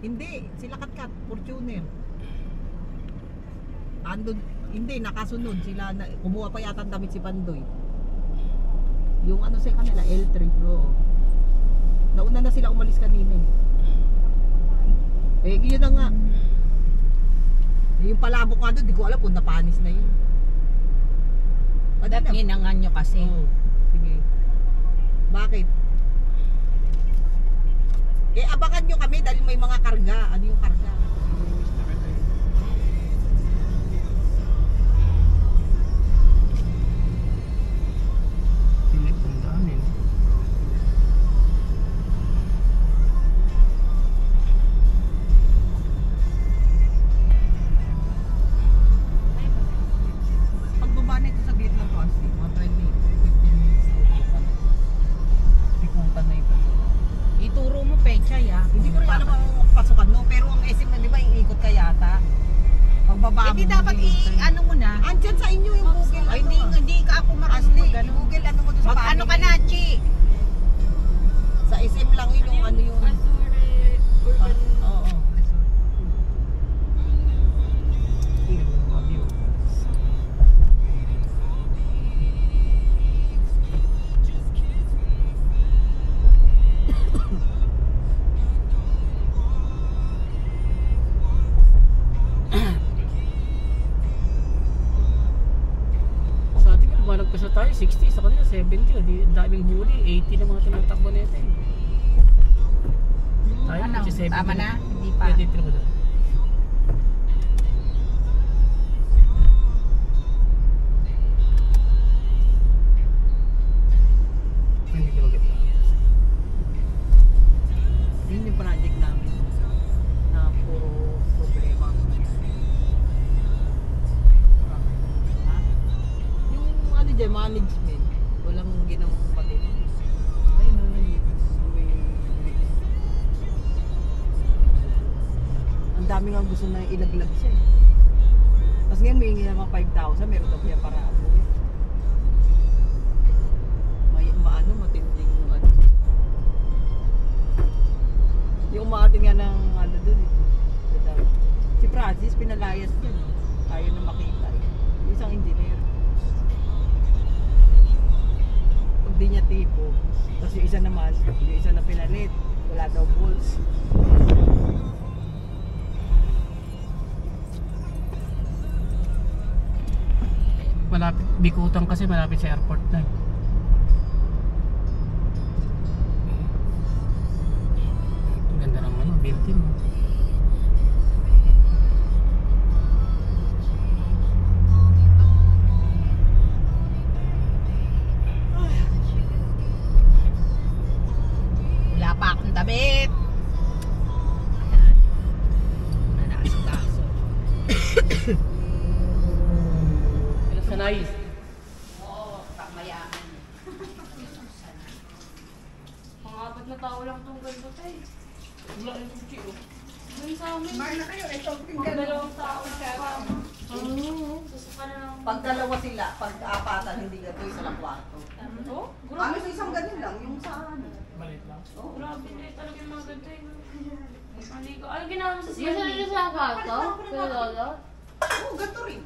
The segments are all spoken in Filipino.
Hindi, sila Katkat, Fortuner. Andun, hindi, nakasunod sila, kumuha pa yata ang damit si Pandoy. Yung ano sa kanila, L3 bro. Nauna na sila umalis kanina eh. Yun na nga. Yung palabok nga doon, di ko alam kung napanis na yun. Ba't ginangan nyo kasi? Oo, sige. Bakit? Abangan nyo kami dahil may mga karga. Ano yung karga? Philip, ang dami. Pag baba na ito sa Vietnam to, mga 15 minutes. Ikutan na ito. Ituro mo pecha ya. Hindi ko rin alam ang pasukan no, pero ang SM na di ba iikot ka yata? Pagbaba mo. Hindi dapat ano mo na. Andyan sa inyo yung Google. Ay, hindi ka ako marunong mag-ano. Google ano mo doon sa Mag-ano ka na, Chi? Sa SM lang yun yung ano yung Urban. Oo. Sa atin, lumalagpas na tayo, 60, sa kanila 70, ang daming huli, 80 na mga tinatakbo nito eh. Tayo, Ano? 57 Tama na? Hindi pa. 23 ko doon. Hindi ko maganda. Yun yung project namin na puro problema ang nangyari. Ha? Yung ano dyan, management, walang ginawang patid. Ayun na ang dami nga gusto na ilaglag siya eh. Tapos ngayon may mga 5,000, meron daw kaya para ako. Maano, matinding ano. Yung umaatin nga ng ano doon eh. Si Francis pinalayas dun. Ayaw na makita eh. Yung isang engineer. Pag di niya tipo, tapos yung isa naman, yung isa na pinalit, wala daw balls. Malapit, Bikutan kasi malapit sa airport na eh. Ang ganda ng ano, building mo. Wala pa akong damit. Ayan. Nanasikaso. Ano sanay? Oo, kamayaan. Mga 4 na tao lang itong ganito tayo. Wala yung kuchi oh. Doon sa amin. na kayo, ito Mga 2 tao siya. Susuka na lang. Pag dalawa sila, pag apatan, hindi gato, isa lang kwarto. Oh, Ano sa isang ganun lang, yung sa ano. Maliit lang. Oh, grabe na talaga yung mga ganito eh. Maligo. Ano ginawa mo sa Gusto niyo sa kwarto? Kay Lolo? Oo, ganito rin.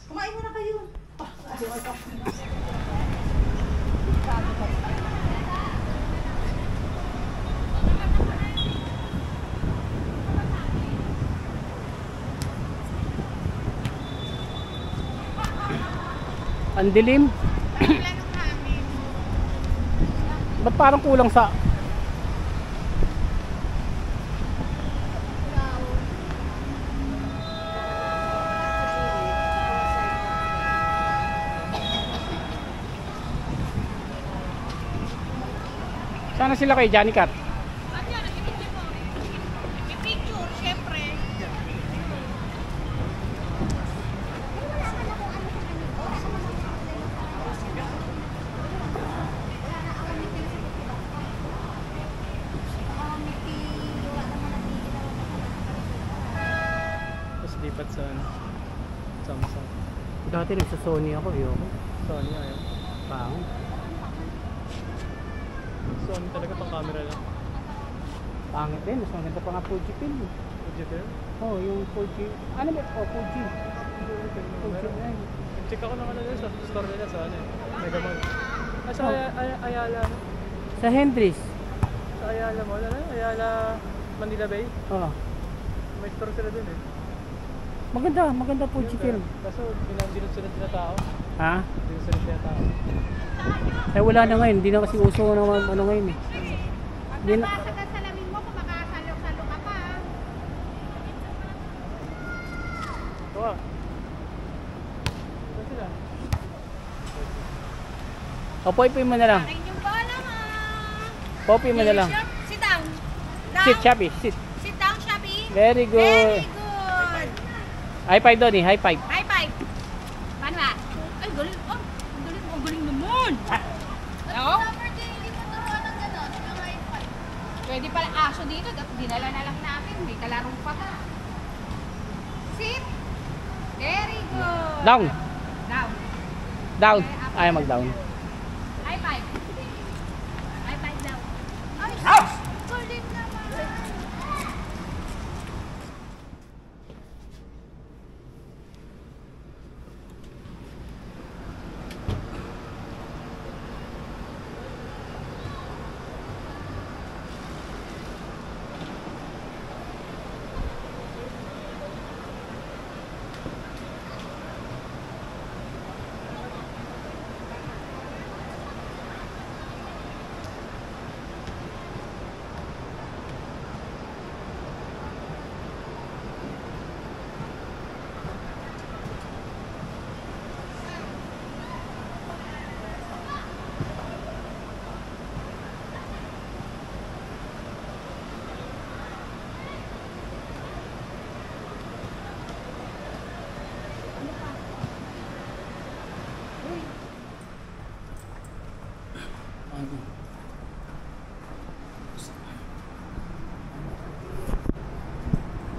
Kumain mo na kayo. Ang dilim. Ba't parang kulang sa... Sana sila kay Johnny Cat? I-picture, syempre. Tapos lipat sa Samsung. Dati nagsa Sony ako, ayoko. Sony ayaw. Pangit. Sony talaga pang camera lang. Pangit din, mas maganda pa nga Fuji film. Fuji film? Oh, yung Fuji. Ano ba? Oh, Fuji. Fuji na yun. Check ako ng ano yun sa store nila sa ano eh. Mega Mall. Sa Ayala. No? Sa Hendrix. Sa Ayala Mall. Ano? Ayala Manila Bay. Oh. May store sila dun eh. Maganda Fuji film. Kaso dinunod sila tao. Ha? Dinunod sila tao. Eh wala na ngayon, hindi na kasi uso na ano ngayon eh. Hindi na. Sa salamin mo, kung makasalo-salo ka pa. Ito ah. Saan sila? Popoy mo na lang. Akin yung bola mo. Popoy mo na lang. Sit down. Sit, Chappy, sit. Sit down, Shabby. Very good. Very good. High five doon eh, high five. High five. Paano ba? Ay, galing. Oh, ang galing naman. Oo. Pwede pala aso dito. Dinala na lang natin. May kalaro pa ka. Sit. Very good. Down. Down. Down. Ayaw mag-down. High five. High five down. Ay, galing naman.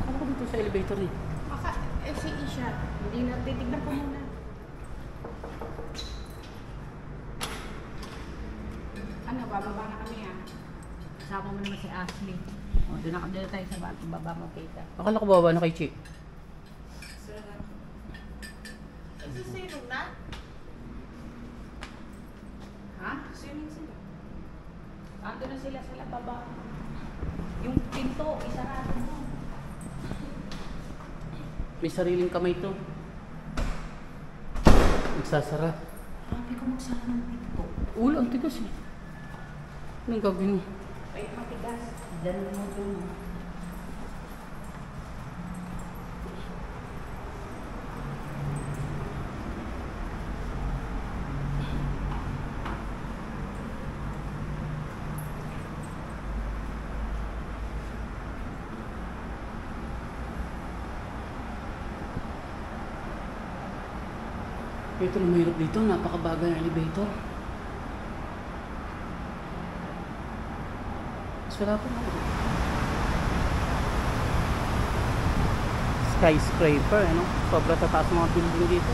Ano ko dito sa elevator eh? Baka FCE siya. Hindi na, titignan ko muna. Ano, bababa na kami ah. Kasama mo naman si Ashley. O, doon tayo sa baba mo kita. Akala ko baba na kay Chi. Sino na? Ha? Sino sila? Ando na sila sa baba. Yung pinto, isarado mo. May sariling kamay to. Nagsasara. Hindi ko magsara ng pinto. Ulo, ang tigas eh. Anong gagawin mo? Ay, matigas. Diyan mo dun. Ito na mahirap dito, napakabagal ng elevator. Mas wala pa ako. Skyscraper, ano? Sobra sa taas ng mga building dito.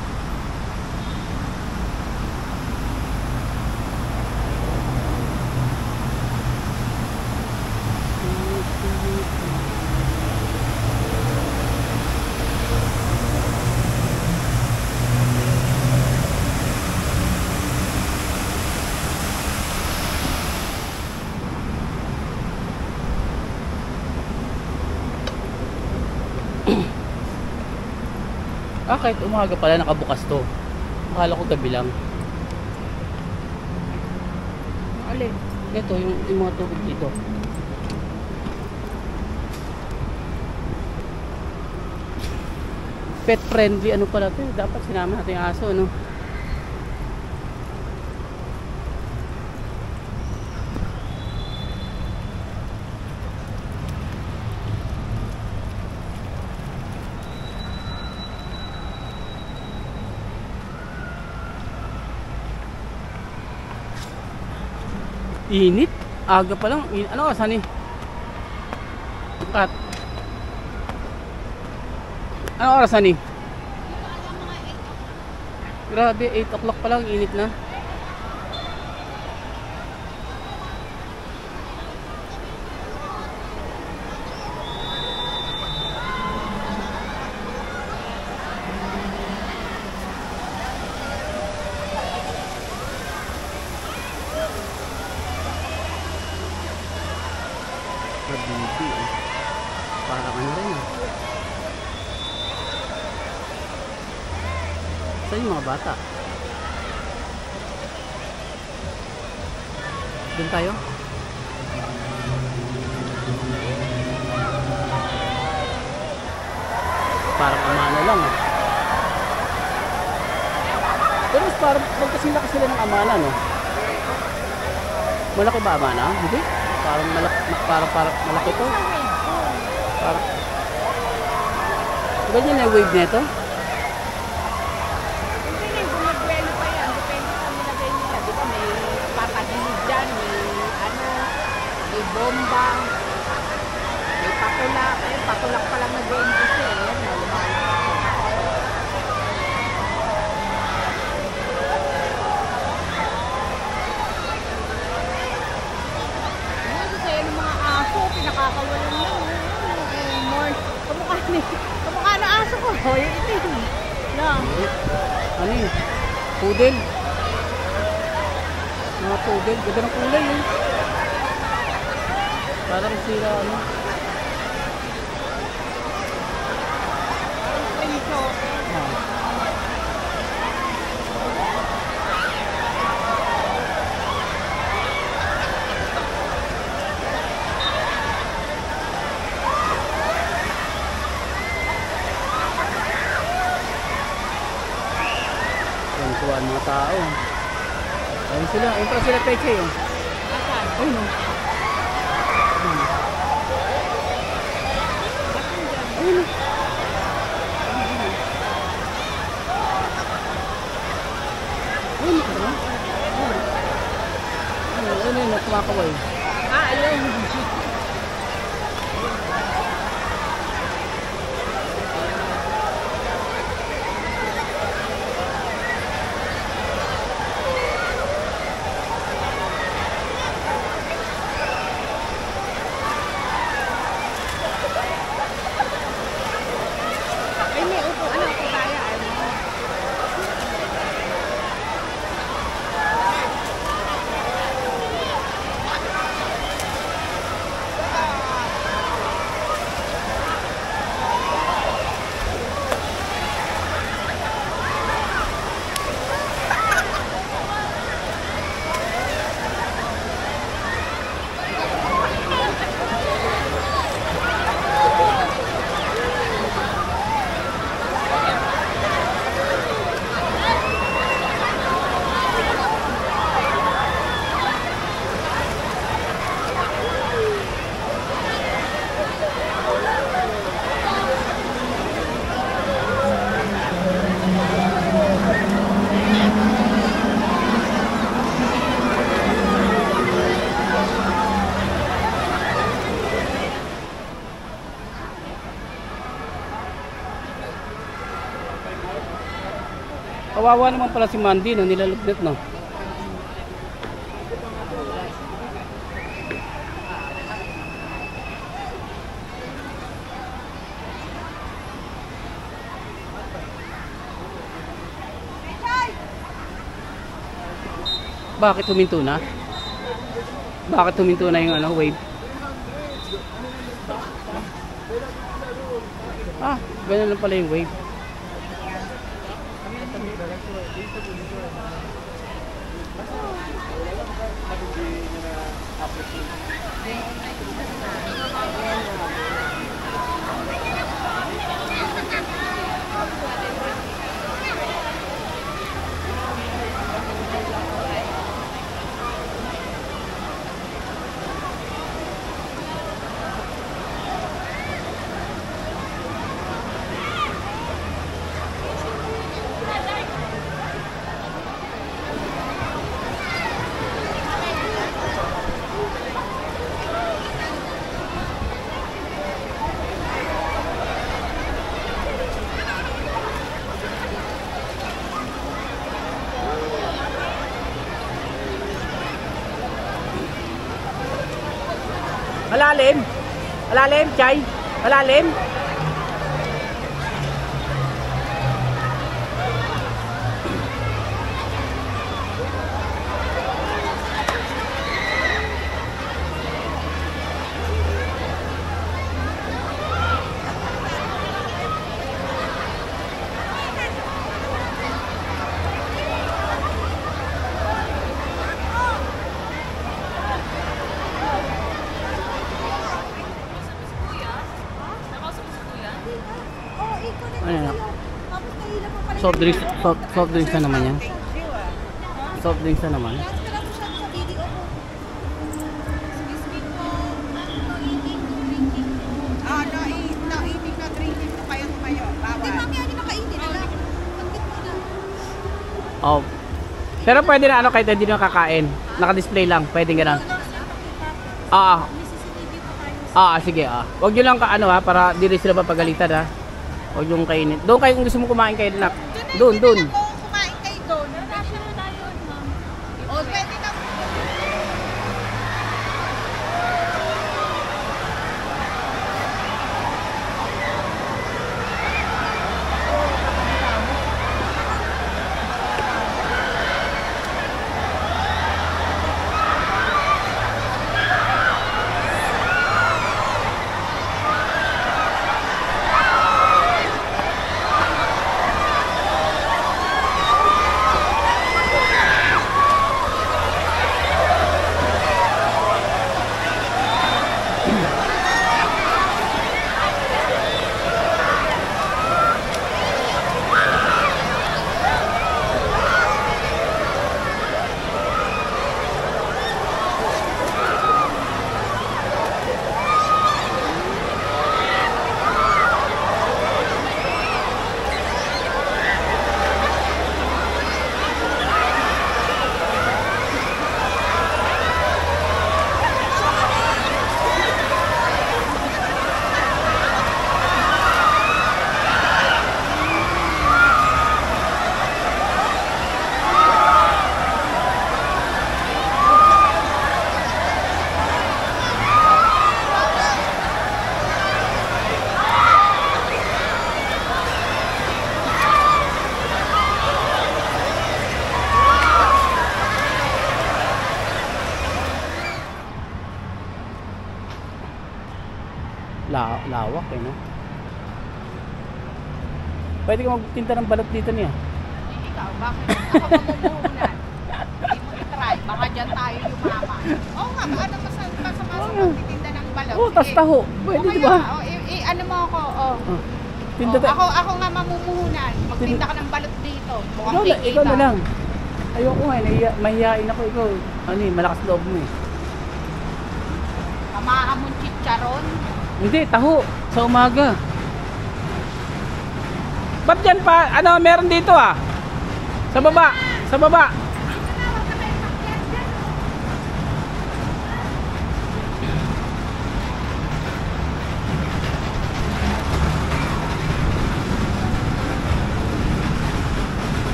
Kahit umaga pala nakabukas to. Akala ko gabi lang. Alin? Ito, yung mga tubig dito. Pet friendly ano pala to. Dapat sinama natin yung aso, no? Init. Aga pa lang. Ano oras ni? Kat. Ano oras ni? Grabe, 8 o'clock pa lang. Init na. Habibi. Parang ano rin ah. Saan yung mga bata? Doon tayo? Parang Amana lang ah. Pero mas parang magkasilaki sila ng Amana, no? Malaki ba Amana? Hindi? Parang malaki to. Parang ganyan na yung wave nito. Hindi na, bumagwelo pa yan. Depende sa nilagay nila. Di ba may papagilid dyan, may bomba, may patulak. Eh, patulak pa lang nag-umpis eh. Yan, lumalaki. Ano sa'yo ng mga aso, pinakakawalan lang. Kamukha na aso ko. O, yung itim. No. Ano yun? Poodle. Mga poodle. Ganda ng kulay eh. Parang sila ano. Tuwan mga tao. Ayun sila. Ayun pala sila peche yun. Ayun o. Ayun o. Ayun o. Ayun o. Kumakaway. Ayun. Kawawa naman pala si Mandy, no? Nilalugnet, no? Bakit huminto na? Bakit huminto na yung ano, wave? Ah, ganyan lang pala yung wave. Malalim. Malalim, Chay. Malalim. soft drinks na naman yan. Soft drinks na naman. Na-eating na drinking to kayo tumayo. Bawal. Oh. Pero pwede na ano kahit hindi na kakain. Naka-display lang, pwede gano'n. Sige. Huwag nyo lang ano para di rin sila mapagalitan ha. Huwag yung kainin. Doon kayo kung gusto mo kumain kayo na. Doon. Kumain kayo doon. O, pwede na. Lawak no? Pwede ka magtinta ng balot dito niya. Ikaw, bakit ako mamumuhunan? Hindi mo i-try. Baka dyan tayo yumaman. Oo nga, ano masama sa pagtitinda ng balot? Tas taho. Pwede diba? Ano mo ako, Tinda tayo. Ako nga mamumuhunan. Magtinda ka ng balot dito. Ikaw na lang. Ayoko nga, mahihain ako ikaw. Malakas loob mo eh. Kamaha mong chicharon. Hindi, taho. Sa umaga. Ba't dyan pa? Meron dito ah. Sa baba. Sa baba.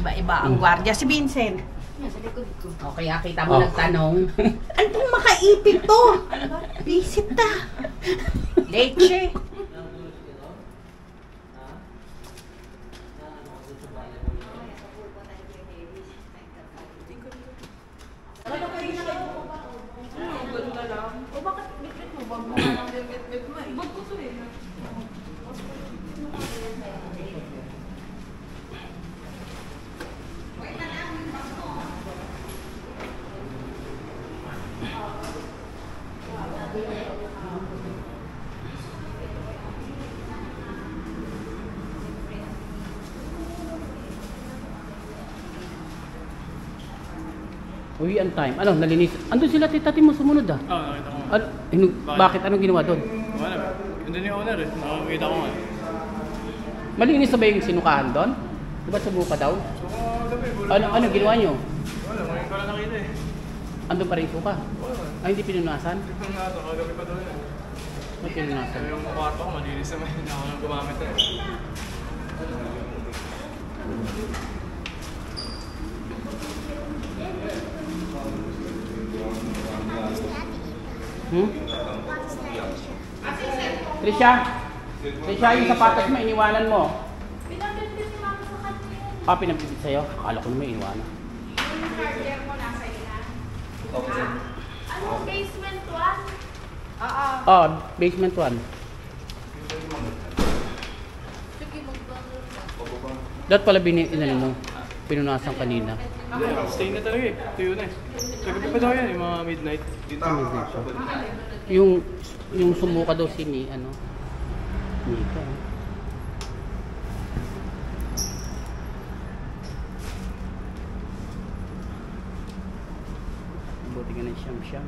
Iba-iba ang gwardiya. Si Vincent. O, kaya kita mo nagtanong. Anong makaipit to? Visit ta. Leche. Uwi ang time. Nalinis. Andun sila tita mo sumunod ah. Oo, nakita ko. Bakit? Anong ginawa doon? Wala. Andun yung owner eh. Nakakita ko nga. Malinis na ba yung sinukahan doon? Diba subuka daw? So, gabi. Ano ginawa nyo? Wala, ngayon ko lang nakita eh. Andun pa rin suka? Wala. Hindi pinunasan? Ito nga ito, kagabi pa doon eh. May pinunasan. Yung kwarto ko, malinis naman. Hindi ako nang gumamit eh. Trisha, yung sapatos mo, iniwanan mo. Pinabibit ni Mama sa kanya. Pinabibit sa'yo? Akala ko naman iniwanan. Yung charger mo nasa ina. Ano, basement 1? Oo. Basement 1. Sige, magbago. Dapat pala inano mo, pinunasan kanina. Stay na talaga eh. Tuyo na eh. Kagabi pa daw yan, yung mga midnight. Yung sumuka daw si ni ano. Nika. Buti ka ng siyam-siyam.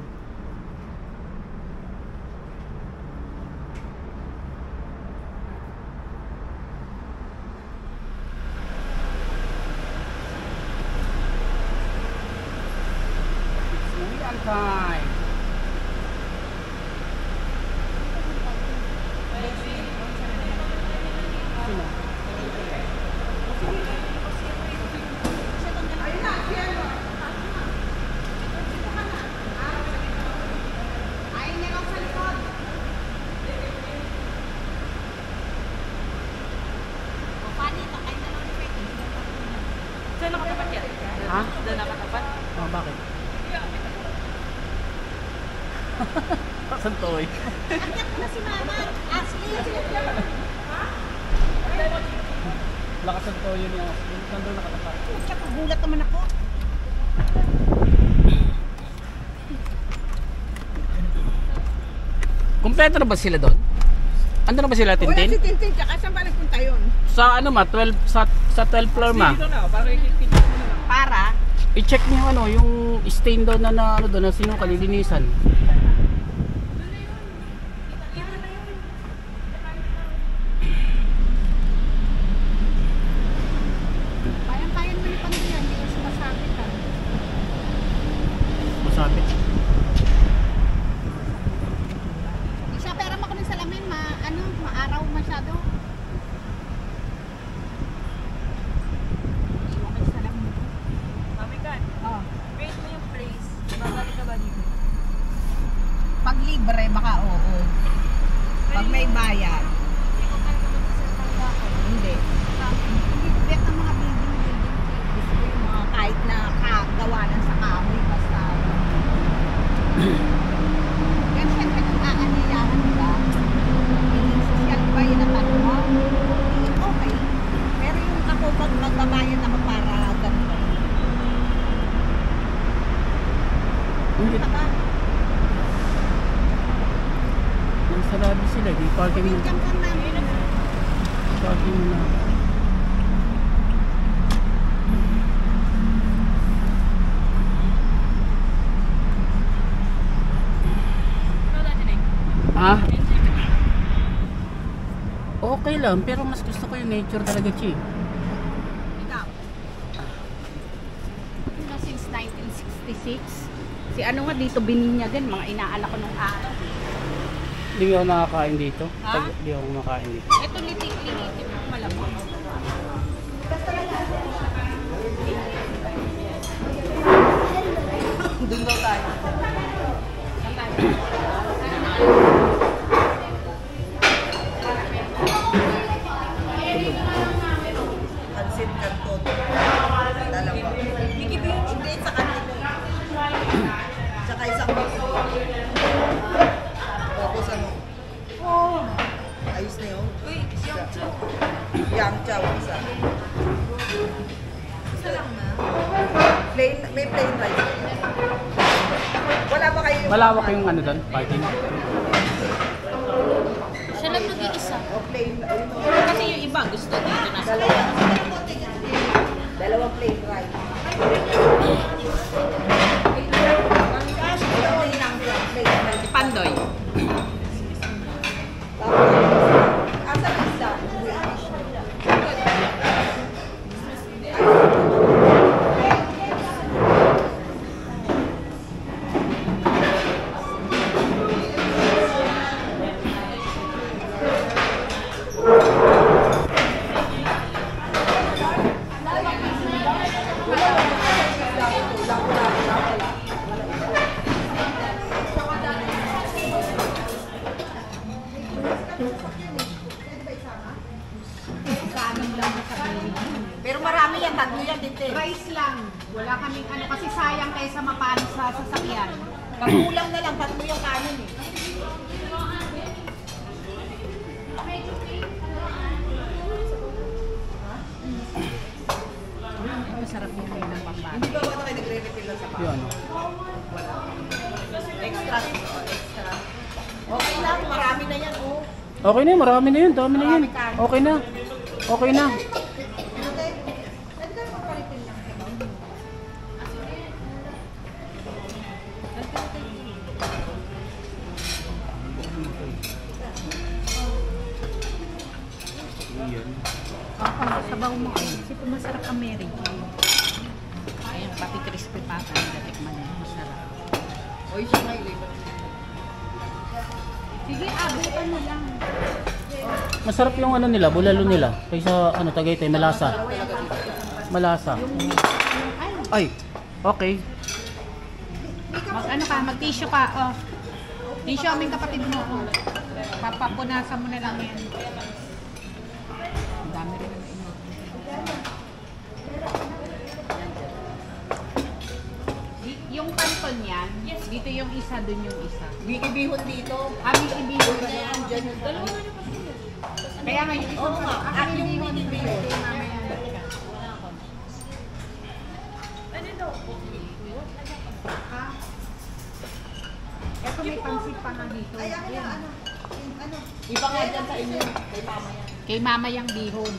Time. Saan nakatapat yan? Ha? Doon nakatapat? Oh, bakit? Saan to eh? Lakas ang toyo niya. Saan doon nakatapat? Gulat naman ako. Kompleto na ba sila doon? Ando na ba sila, Wala si Tintin? Tintin, tsaka saan ba nagpunta yun? Sa ano ma? 12, sa 12 floor ma? Dito na, para ikikita mo na lang. Para? I-check niyo ano, yung stain daw na ano doon na sino kalilinisan. Kaya mo ni Pando yan, hindi ko sumasabit ha. Masabi. Isa pera mo ko ng salamin, maaraw masyado. Hindi mo kayo salamin. Mami Kan, Oh. rate mo yung place. Babalik ka ba dito? Pag libre, baka oo. Pag may bayad, Hindi ko tayo magsasalita ko. hindi. Bet ng mga building. Gusto ko yung mga kahit na gawanan sa kahoy, basta. Yan siyempre kung aaniyahan nila, Yung social ba yun ang ano mo? Okay. Pero yung ako, pag magbabayad ako para ganun. Hindi. Baka, Sarado sila. Di parking mo. Diyan ka namin. Parking mo na. Ikaw dati na Ha? Okay lang, pero mas gusto ko yung nature talaga, Chi. ikaw. Since 1966. Si ano nga dito bininyagan, mga inaala ko nung araw. Hindi ako nakakain dito. Ha? Hindi ako kumakain dito. Ito litik-litik mo malamang. Doon daw tayo. Pansit kanton. Dalawa. Hindi sa kanila. Tsaka isang bakso. Tapos ano? Ayos na yun. Uy, yung chow. Yang chow isa. Isa lang na. Plain, may plain rice. Wala ba kayo yung... Malawak yung ano doon, parking. Siya lang nag-iisa. O plain, Kasi yung iba gusto dito na. dalawang plain rice. Si Pandoy. Asa isa? Pero marami yan, tatlo yan dito. Rice lang. Wala kaming ano kasi sayang kaysa mapano sa sasakyan. Kakulang na lang, tatlo yung kanin eh. Masarap yung ng pambata. Hindi ba ba kayo nagre-refill lang sa Yung bahay? ano. Extra. Extra. Okay lang, marami na yan, oh. Okay na yun, marami na yun, dami na yun. Okay na. Okay na. Sabaw mo ay kasi masarap ang Mary. Ayun, pati crispy pata ang datikman niya. Masarap. Oy, siya may label. Sige, abutan mo lang. Masarap yung ano nila, bulalo nila. Kaysa ano, Tagaytay, malasa. Malasa. Ay, okay. Mag ano ka, mag tissue ka. Oh. Tissue aming kapatid mo. Oh. Papapunasan mo na lang yan. Ang dami rin ang ino. Yung kanton yan, dito yung isa, dun yung isa. Bikibihon dito. Aming ibihon na yan. Diyan yung dalawa. Kaya nga yung isa, Oo nga, aming yung ibihon. ibihon. Ito may pansit pa nga dito. Iba nga dyan sa inyo. Kay mama yan. Kay mama yung bihon.